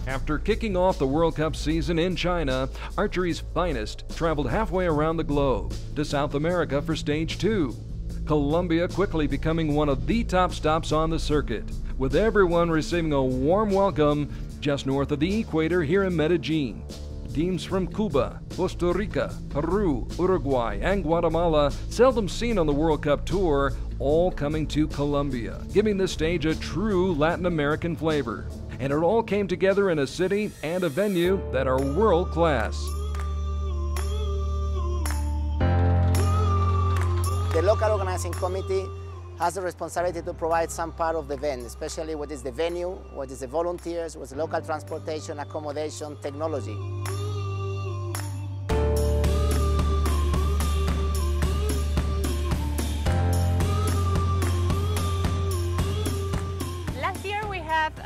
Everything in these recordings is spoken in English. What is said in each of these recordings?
After kicking off the World Cup season in China, archery's finest traveled halfway around the globe to South America for Stage 2. Colombia quickly becoming one of the top stops on the circuit, with everyone receiving a warm welcome just north of the equator here in Medellin. Teams from Cuba, Costa Rica, Peru, Uruguay, and Guatemala, seldom seen on the World Cup tour, all coming to Colombia, giving the stage a true Latin American flavor. And it all came together in a city and a venue that are world class. The local organizing committee has the responsibility to provide some part of the event, especially what is the venue, what is the volunteers, what's the local transportation, accommodation, technology.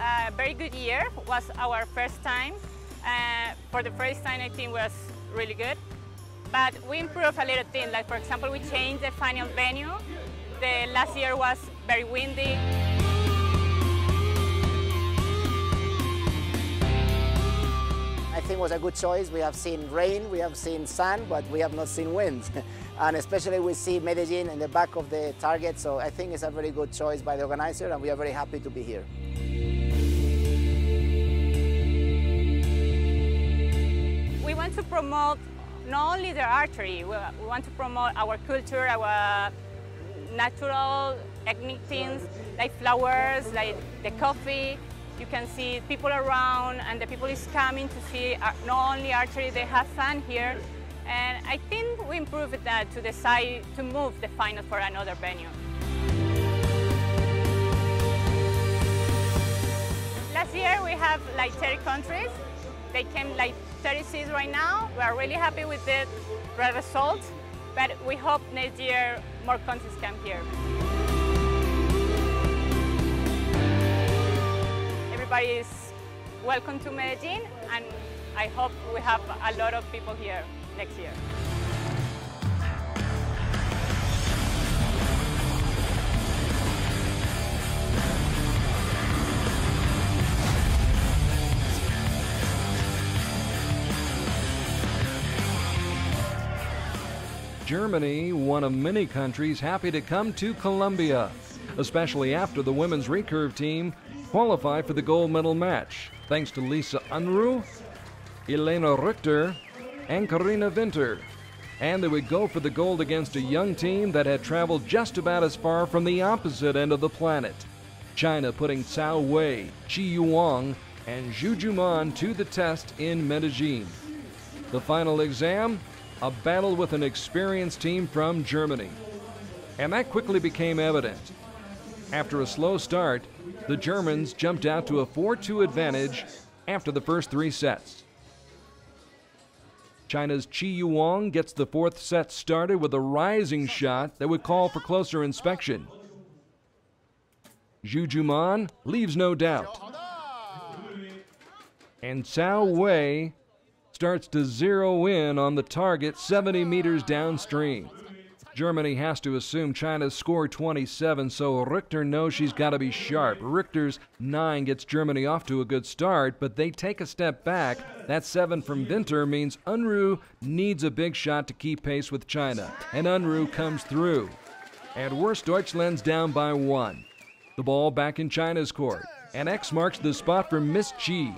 A very good year. Was our first time. For the first time, I think was really good. But we improved a little thing. Like for example, we changed the final venue. The last year was very windy. I think it was a good choice. We have seen rain, we have seen sun, but we have not seen wind. And especially we see Medellin in the back of the target, so I think it's a very good choice by the organizer, and we are very happy to be here. We want to promote not only the archery, we want to promote our culture, our natural ethnic things, like flowers, like the coffee. You can see people around, and the people is coming to see not only archery, they have fun here. And I think we improved that to decide to move the final for another venue. Last year we have like 30 countries. They came like 36 right now. We are really happy with the results, but we hope next year more countries come here. Everybody is welcome to Medellin, and I hope we have a lot of people here next year. Germany, one of many countries happy to come to Colombia, especially after the women's recurve team qualified for the gold medal match, thanks to Lisa Unruh, Elena Richter, and Carina Winter. And they would go for the gold against a young team that had traveled just about as far from the opposite end of the planet. China putting Cao Wei, Qi Yuang, and Zhu Juman to the test in Medellin. The final exam, a battle with an experienced team from Germany. And that quickly became evident. After a slow start, the Germans jumped out to a 4-2 advantage after the first 3 sets. China's Qi Yuang gets the 4th set started with a rising shot that would call for closer inspection. Zhu Juman leaves no doubt. And Cao Wei starts to zero in on the target 70 meters downstream. Germany has to assume China's scored 27, so Richter knows she's got to be sharp. Richter's 9 gets Germany off to a good start, but they take a step back. That 7 from Winter means Unruh needs a big shot to keep pace with China, and Unruh comes through. At worst, Deutschland's down by 1. The ball back in China's court, and X marks the spot for Miss Qi.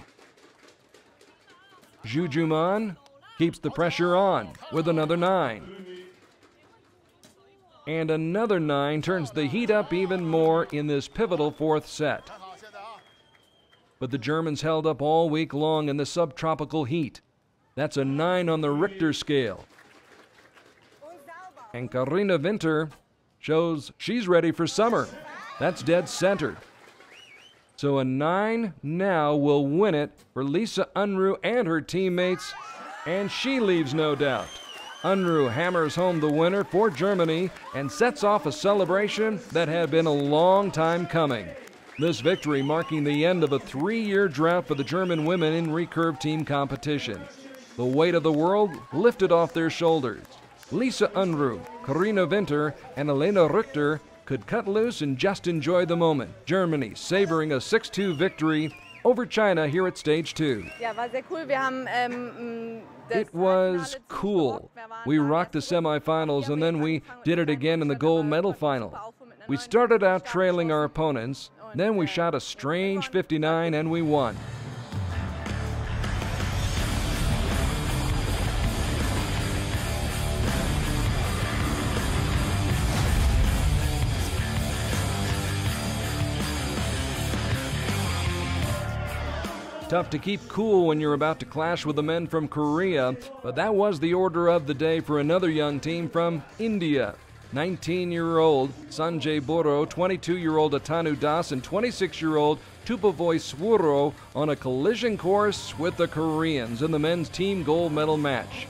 Zhu Juman keeps the pressure on with another 9. And another 9 turns the heat up even more in this pivotal 4th set. But the Germans held up all week long in the subtropical heat. That's a 9 on the Richter scale. And Carina Winter shows she's ready for summer. That's dead center. So a 9 now will win it for Lisa Unruh and her teammates, and she leaves no doubt. Unruh hammers home the winner for Germany and sets off a celebration that had been a long time coming. This victory marking the end of a 3-year drought for the German women in recurve team competition. The weight of the world lifted off their shoulders. Lisa Unruh, Carina Winter, and Elena Richter could cut loose and just enjoy the moment. Germany savoring a 6-2 victory over China here at stage 2. Ja, war sehr cool. Wir haben It was cool. We rocked the semifinals and then we did it again in the gold medal final. We started out trailing our opponents, then we shot a strange 59 and we won. Tough to keep cool when you're about to clash with the men from Korea, but that was the order of the day for another young team from India. 19-year-old Sanjay Boro, 22-year-old Atanu Das, and 26-year-old Tupavoy Swuro on a collision course with the Koreans in the men's team gold medal match.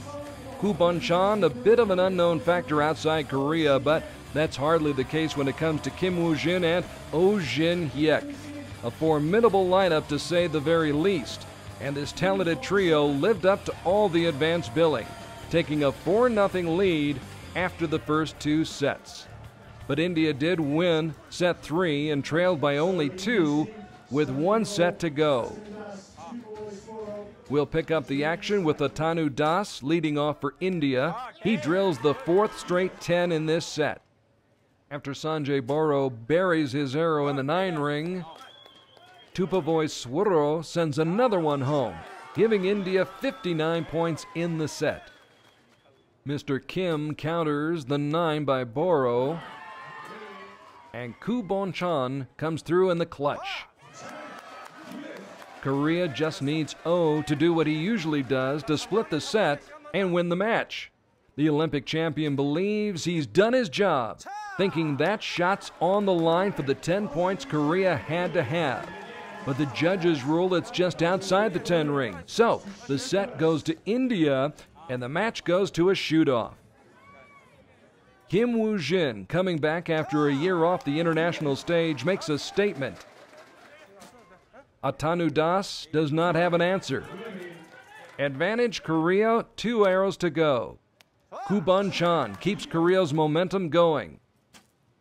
Koo Bon-chan, a bit of an unknown factor outside Korea, but that's hardly the case when it comes to Kim Woo-jin and Oh Jin-hyek. A formidable lineup to say the very least, and this talented trio lived up to all the advanced billing, taking a 4-0 lead after the first 2 sets. But India did win set 3 and trailed by only 2 with 1 set to go. We'll pick up the action with Atanu Das leading off for India. He drills the 4th straight 10 in this set. After Sanjay Boro buries his arrow in the 9 ring, Tupavoy Swuro sends another one home, giving India 59 points in the set. Mr. Kim counters the 9 by Boro, and Koo Bon-chan comes through in the clutch. Korea just needs Oh to do what he usually does to split the set and win the match. The Olympic champion believes he's done his job, thinking that shot's on the line for the 10 points Korea had to have. But the judges rule it's just outside the 10 ring. So the set goes to India and the match goes to a shoot-off. Kim Woo-jin, coming back after a year off the international stage, makes a statement. Atanu Das does not have an answer. Advantage Korea, 2 arrows to go. Koo Bon-chan keeps Korea's momentum going.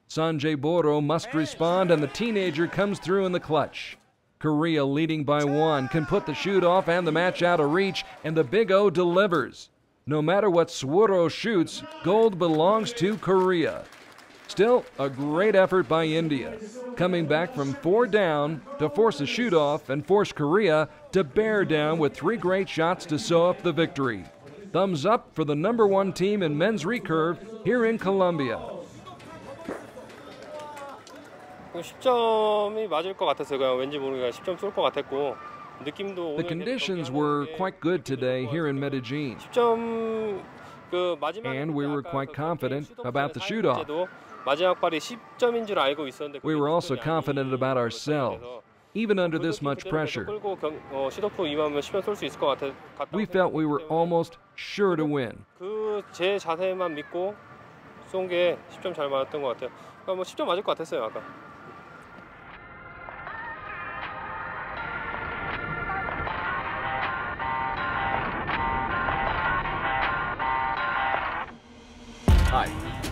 Sanjay Boro must respond and the teenager comes through in the clutch. Korea leading by 1 can put the shoot off and the match out of reach, and the Big O delivers. No matter what Swuro shoots, gold belongs to Korea. Still, a great effort by India, coming back from 4 down to force a shoot off and force Korea to bear down with 3 great shots to sew up the victory. Thumbs up for the #1 team in men's recurve here in Colombia. 10점이 맞을 것 같았어요. 그냥 왠지 모르게 10점 쏠 것 같았고 느낌도. The conditions were quite good today here in Medellin, 10점 그 마지막. and we were quite confident about the shoot-off. 마지막 발이 10점인 줄 알고 있었는데. We were also confident about ourselves, even under this much pressure. 시도프 임하면 10점 쏠 수 있을 것 같아. We felt we were almost sure to win. 그 제 자세만 믿고 쏜 게 10점 잘 맞았던 것 같아요. 그러니까 뭐 10점 맞을 것 같았어요 아까. Hi,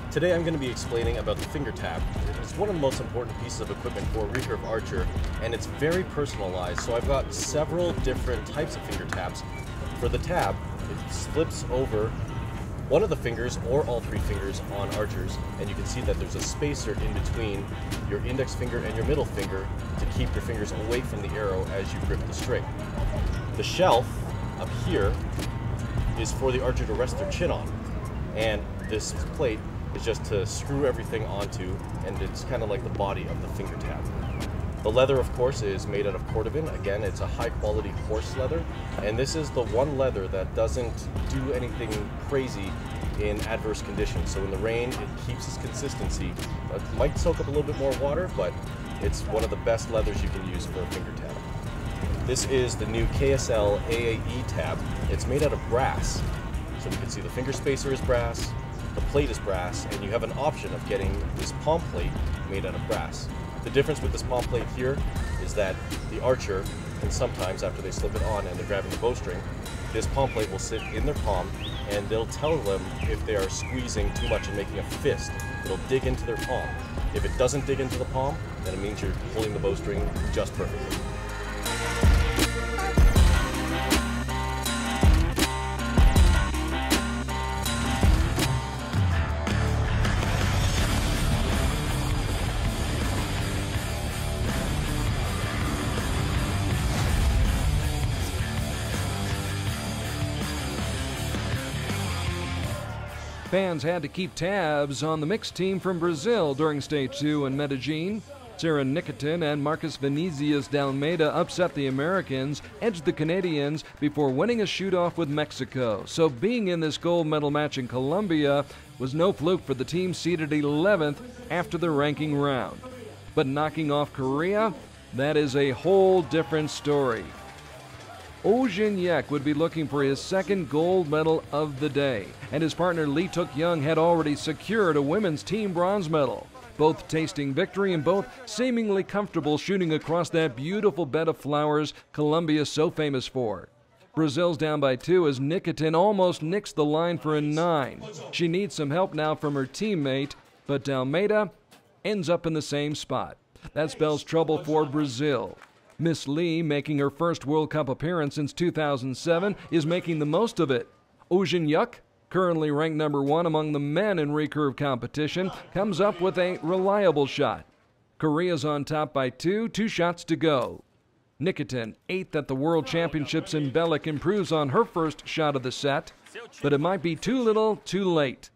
today I'm going to be explaining about the finger tab. It's one of the most important pieces of equipment for a recurve archer, and it's very personalized, so I've got several different types of finger tabs. For the tab, it slips over one of the fingers or all 3 fingers on archers, and you can see that there's a spacer in between your index finger and your middle finger to keep your fingers away from the arrow as you grip the string. The shelf up here is for the archer to rest their chin on, and this plate is just to screw everything onto, and it's kind of like the body of the finger tab. The leather, of course, is made out of cordovan. Again, it's a high-quality horse leather, and this is the one leather that doesn't do anything crazy in adverse conditions. So in the rain, it keeps its consistency. It might soak up a little bit more water, but it's one of the best leathers you can use for a finger tab. This is the new KSL AAE tab. It's made out of brass. So you can see the finger spacer is brass, the plate is brass, and you have an option of getting this palm plate made out of brass. The difference with this palm plate here is that the archer can sometimes, after they slip it on and they're grabbing the bowstring, this palm plate will sit in their palm and they'll tell them if they are squeezing too much and making a fist. It'll dig into their palm. If it doesn't dig into the palm, then it means you're holding the bowstring just perfectly. Fans had to keep tabs on the mixed team from Brazil during Stage 2 in Medellin. Sarah Nikitin and Marcus Vinicius de Almeida upset the Americans, edged the Canadians before winning a shoot-off with Mexico. So being in this gold medal match in Colombia was no fluke for the team seeded 11th after the ranking round. But knocking off Korea, that is a whole different story. Oh Jin-yek would be looking for his second gold medal of the day, and his partner Lee Took-young had already secured a women's team bronze medal. Both tasting victory and both seemingly comfortable shooting across that beautiful bed of flowers Colombia is so famous for. Brazil's down by 2 as Nikitin almost nicks the line for a 9. She needs some help now from her teammate, but de Almeida ends up in the same spot. That spells trouble for Brazil. Miss Lee, making her first World Cup appearance since 2007, is making the most of it. Oh Jin-yuk, currently ranked number 1 among the men in recurve competition, comes up with a reliable shot. Korea's on top by 2 shots to go. Nikitin, 8th at the World Championships in Belek, improves on her first shot of the set, but it might be too little, too late.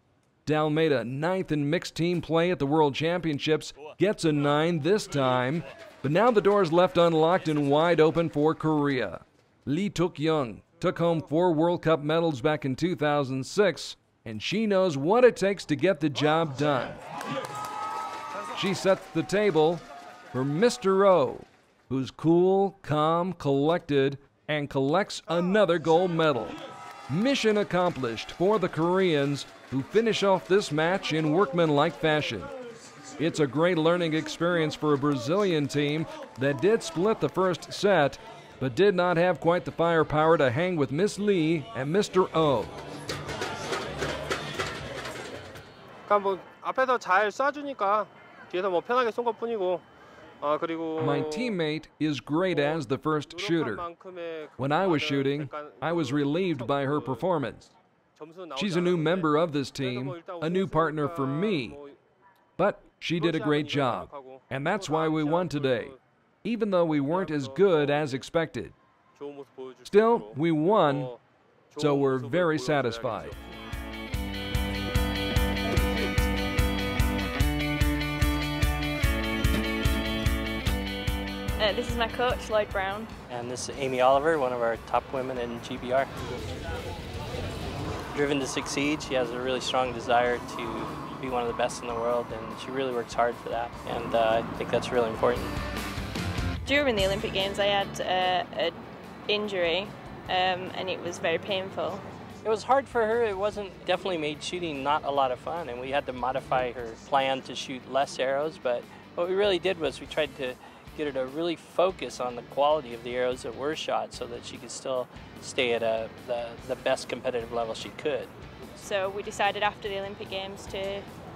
De Almeida, 9th in mixed team play at the World Championships, gets a 9 this time, but now the door is left unlocked and wide open for Korea. Lee Took-young took home 4 World Cup medals back in 2006, and she knows what it takes to get the job done. She sets the table for Mr. O, who's cool, calm, collected, and collects another gold medal. Mission accomplished for the Koreans, who finish off this match in workmanlike fashion. It's a great learning experience for a Brazilian team that did split the first set, but did not have quite the firepower to hang with Miss Lee and Mr. O. 그러니까 뭐 앞에서 잘 쏴주니까 뒤에서 뭐 편하게 쏜 것뿐이고. My teammate is great as the first shooter. When I was shooting, I was relieved by her performance. She's a new member of this team, a new partner for me, but she did a great job, and that's why we won today, even though we weren't as good as expected. Still, we won, so we're very satisfied. This is my coach, Lloyd Brown. And this is Aimee Oliver, one of our top women in GBR. Driven to succeed, she has a really strong desire to be one of the best in the world, and she really works hard for that, and I think that's really important. During the Olympic Games I had an injury and it was very painful. It was hard for her. It definitely made shooting not a lot of fun, and we had to modify her plan to shoot less arrows, but what we really did was we tried to get her to really focus on the quality of the arrows that were shot so that she could still stay at the best competitive level she could. So we decided after the Olympic Games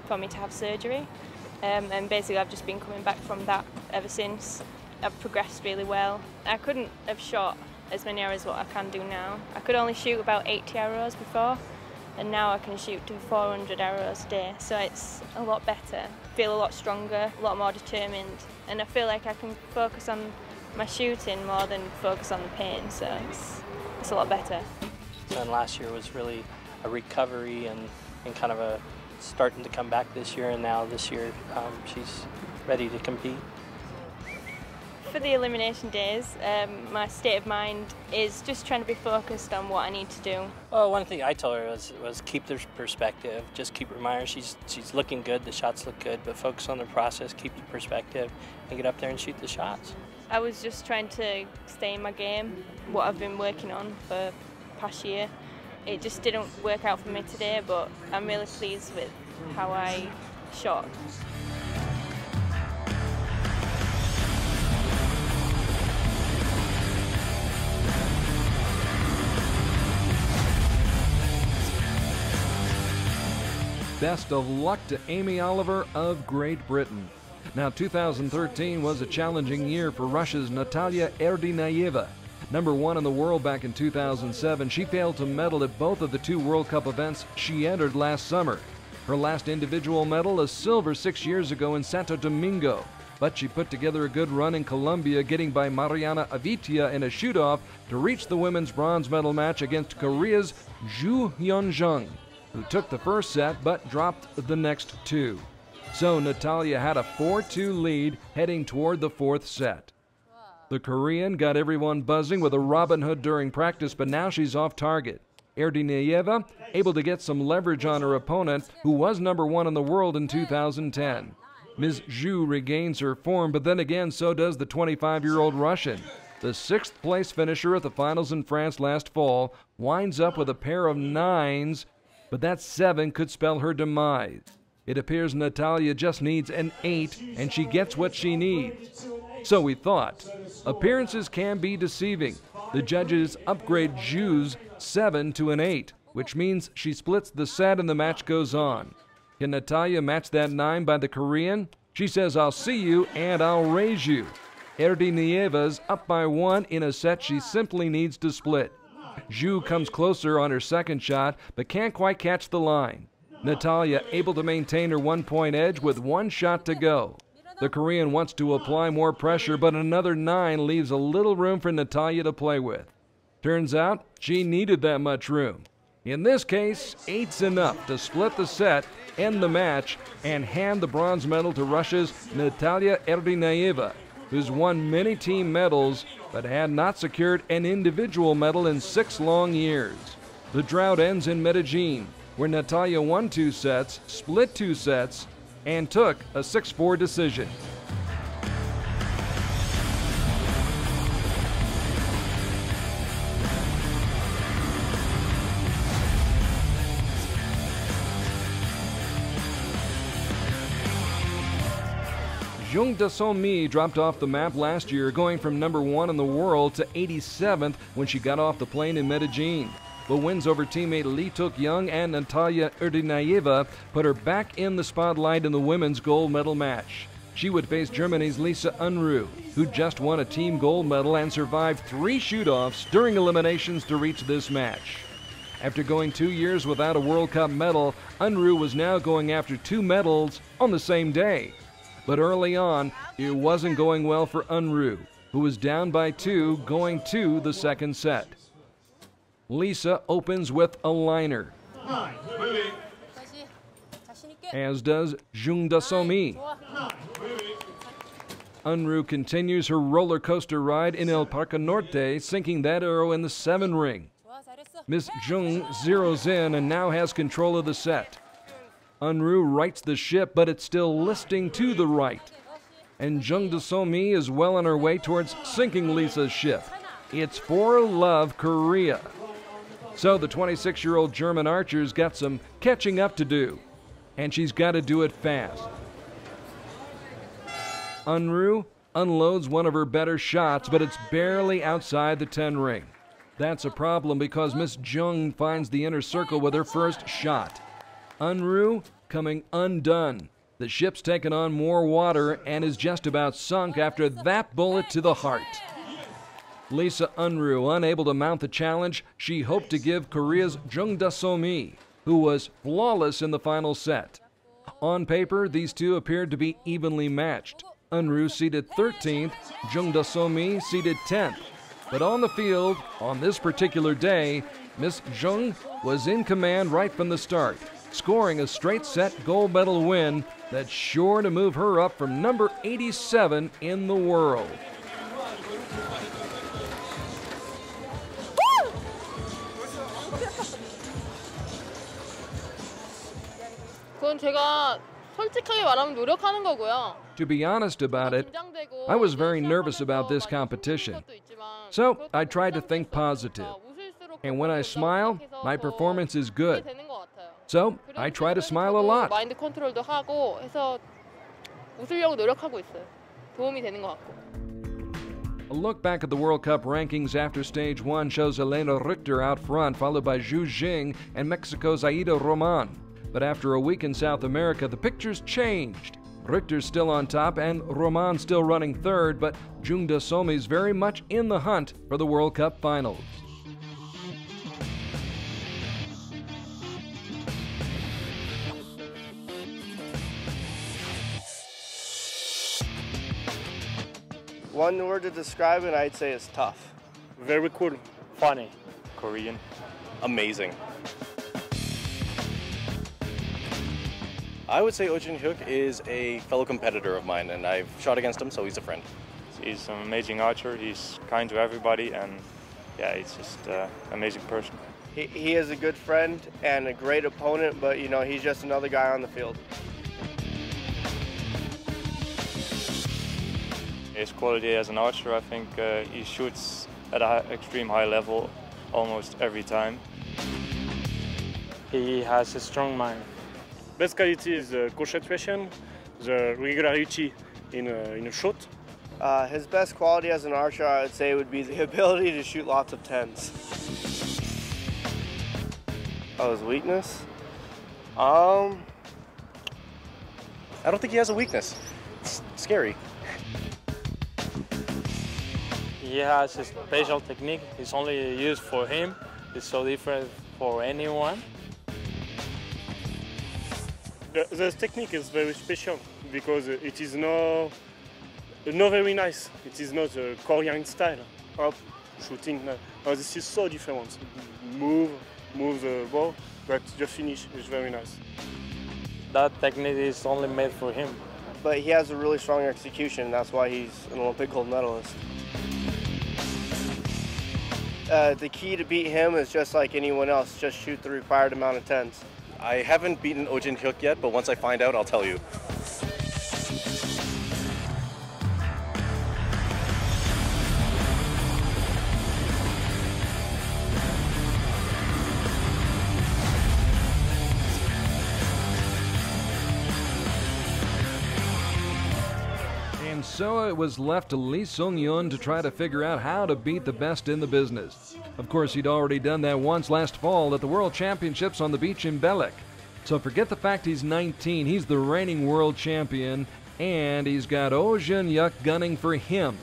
for me to have surgery, and basically I've just been coming back from that ever since. I've progressed really well. I couldn't have shot as many arrows as what I can do now. I could only shoot about 80 arrows before, and now I can shoot to 400 arrows a day, so it's a lot better. I feel a lot stronger, a lot more determined, and I feel like I can focus on my shooting more than focus on the pain, so it's a lot better. And last year was really a recovery and kind of a starting to come back this year, and now this year she's ready to compete. For the elimination days, my state of mind is just trying to be focused on what I need to do. Well, one thing I told her was keep the perspective. Just keep reminding her she's looking good, the shots look good, but focus on the process, keep the perspective, and get up there and shoot the shots. I was just trying to stay in my game, what I've been working on for the past year. It just didn't work out for me today, but I'm really pleased with how I shot. Best of luck to Aimee Oliver of Great Britain. Now, 2013 was a challenging year for Russia's Natalia Erdinaeva. Number 1 in the world back in 2007, she failed to medal at both of the 2 World Cup events she entered last summer. Her last individual medal, a silver 6 years ago in Santo Domingo. But she put together a good run in Colombia, getting by Mariana Avitia in a shoot-off to reach the women's bronze medal match against Korea's Ju Hyun-jung. who took the first set but dropped the next two. So Natalia had a 4-2 lead heading toward the fourth set. The Korean got everyone buzzing with a Robin Hood during practice, but now she's off target. Erdinayeva able to get some leverage on her opponent, who was #1 in the world in 2010. Ms. Zhu regains her form, but then again so does the 25-year-old Russian. The 6th place finisher at the finals in France last fall winds up with a pair of 9s, but that 7 could spell her demise. It appears Natalia just needs an 8, and she gets what she needs. So we thought. Appearances can be deceiving. The judges upgrade Zhu's 7 to an 8, which means she splits the set and the match goes on. Can Natalia match that 9 by the Korean? She says, "I'll see you and I'll raise you." Erdinayeva's up by 1 in a set she simply needs to split. Zhu comes closer on her second shot, but can't quite catch the line. Natalia able to maintain her 1-point edge with 1 shot to go. The Korean wants to apply more pressure, but another 9 leaves a little room for Natalia to play with. Turns out she needed that much room. In this case, 8's enough to split the set, end the match, and hand the bronze medal to Russia's Natalia Erdinayeva, who's won many team medals but had not secured an individual medal in 6 long years. The drought ends in Medellin, where Natalia won 2 sets, split 2 sets, and took a 6-4 decision. Jung Da-so-mi dropped off the map last year, going from #1 in the world to 87th when she got off the plane in Medellin. But wins over teammate Lee Tuk-young and Natalia Erdinayeva put her back in the spotlight in the women's gold medal match. She would face Germany's Lisa Unruh, who just won a team gold medal and survived 3 shoot-offs during eliminations to reach this match. After going 2 years without a World Cup medal, Unruh was now going after 2 medals on the same day. But early on, it wasn't going well for Unruh, who was down by 2 going to the second set. Lisa opens with a liner, as does Jung Da-so-mi. Unruh continues her roller coaster ride in El Parque Norte, sinking that arrow in the 7 ring. Miss Jung zeroes in and now has control of the set. Unruh rights the ship, but it's still listing to the right. And Jung Da-so-mi is well on her way towards sinking Lisa's ship. It's for love, Korea. So the 26-year-old German archer's got some catching up to do, and she's got to do it fast. Unruh unloads one of her better shots, but it's barely outside the 10 ring. That's a problem because Miss Jung finds the inner circle with her first shot. Unruh coming undone. The ship's taken on more water and is just about sunk after that bullet to the heart. Lisa Unruh unable to mount the challenge she hoped to give Korea's Jung Da-so-mi, who was flawless in the final set. On paper, these two appeared to be evenly matched. Unruh seated 13th, Jung Da-so-mi seated 10th. But on the field, on this particular day, Miss Jung was in command right from the start, scoring a straight set gold medal win that's sure to move her up from number 87 in the world. 그건 제가 솔직하게 말하면 노력하는 거고요. To be honest about it, I was very nervous about this competition. So I tried to think positive. And when I smile, my performance is good. So I try to smile a lot. 마인드 컨트롤도 하고 해서 웃으려고 노력하고 있어요. 도움이 되는 것 같고. A look back at the World Cup rankings after Stage 1 shows Elena Richter out front, followed by Zhu Jing and Mexico's Aida Roman. But after a week in South America, the picture's changed. Richter's still on top and Roman still running third, but Jung Da-so-mi's very much in the hunt for the World Cup finals. One word to describe it, I'd say it's tough. Very cool. Funny. Korean. Amazing. I would say Oh Jin-hyuk is a fellow competitor of mine, and I've shot against him, so he's a friend. He's an amazing archer. He's kind to everybody, and yeah, he's just an amazing person. He is a good friend and a great opponent, but you know, he's just another guy on the field. His quality as an archer, I think he shoots at an extreme high level almost every time. He has a strong mind. Best quality is the concentration, the regularity in a shot. His best quality as an archer, I would say, would be the ability to shoot lots of 10s. Oh, his weakness? I don't think he has a weakness. It's scary. He has a special technique. It's only used for him. It's so different for anyone. The technique is very special because it is not very nice. It is not a Korean style of shooting. This is so different. Move the ball, but the finish is very nice. That technique is only made for him. But he has a really strong execution, and that's why he's an Olympic gold medalist. The key to beat him is just like anyone else, just shoot the required amount of 10s. I haven't beaten Oh Jin-hyuk yet, but once I find out, I'll tell you. And so it was left to Lee Sung-yeon to try to figure out how to beat the best in the business. Of course, he'd already done that once last fall at the World Championships on the beach in Belek. So forget the fact he's 19, he's the reigning world champion, and he's got Oh Jin-hyuk gunning for him.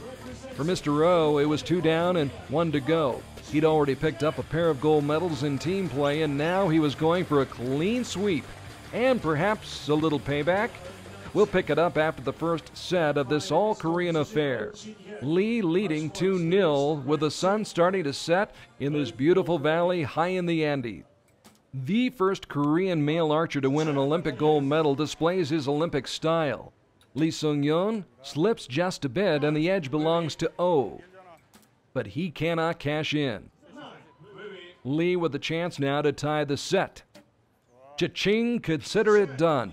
For Mr. Oh, it was 2 down and 1 to go. He'd already picked up a pair of gold medals in team play, and now he was going for a clean sweep. And perhaps a little payback? We'll pick it up after the first set of this all-Korean affair. Lee leading 2-0 with the sun starting to set in this beautiful valley high in the Andes. The first Korean male archer to win an Olympic gold medal displays his Olympic style. Lee Sung-yeon slips just a bit and the edge belongs to Oh. But he cannot cash in. Lee with the chance now to tie the set. Cha-ching, consider it done.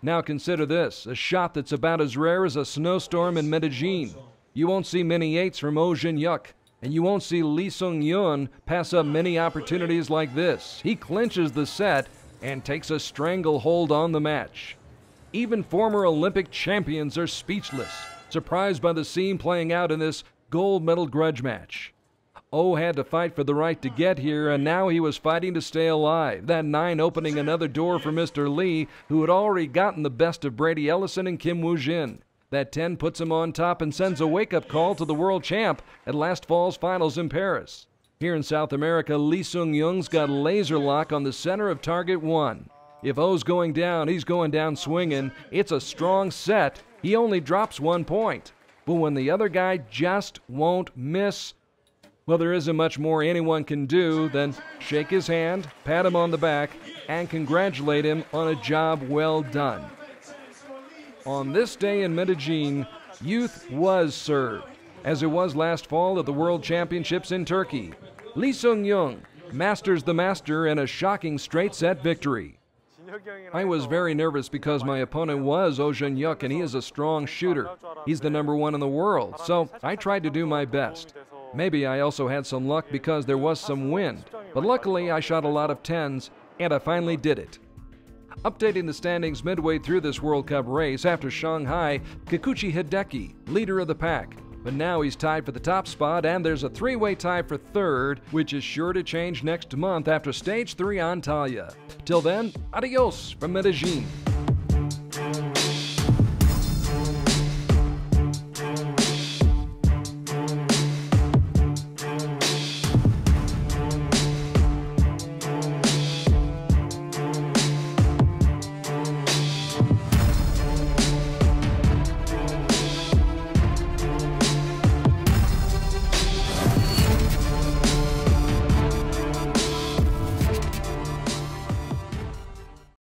Now consider this, a shot that's about as rare as a snowstorm in Medellin. You won't see many 8s from Oh Jin-hyuk, and you won't see Lee Sung-yeon pass up many opportunities like this. He clinches the set and takes a stranglehold on the match. Even former Olympic champions are speechless, surprised by the scene playing out in this gold medal grudge match. Oh had to fight for the right to get here, and now he was fighting to stay alive. That 9 opening another door for Mr. Lee, who had already gotten the best of Brady Ellison and Kim Woo-jin. That 10 puts him on top and sends a wake-up call to the world champ at last fall's finals in Paris. Here in South America, Lee Sung-yeon's got laser lock on the center of target 1. If Oh's going down, he's going down swinging. It's a strong set. He only drops 1 point. But when the other guy just won't miss, well, there isn't much more anyone can do than shake his hand, pat him on the back, and congratulate him on a job well done. On this day in Medellin, youth was served, as it was last fall at the World Championships in Turkey. Lee Sung-yeon masters the master in a shocking straight-set victory. I was very nervous because my opponent was Oh Jin-hyuk, and he is a strong shooter. He's the #1 in the world, so I tried to do my best. Maybe I also had some luck because there was some wind, but luckily I shot a lot of 10s, and I finally did it. Updating the standings midway through this World Cup race, after Shanghai, Kikuchi Hideki, leader of the pack. But now he's tied for the top spot, and there's a 3-way tie for 3rd, which is sure to change next month after Stage 3 Antalya. Till then, adios from Medellin.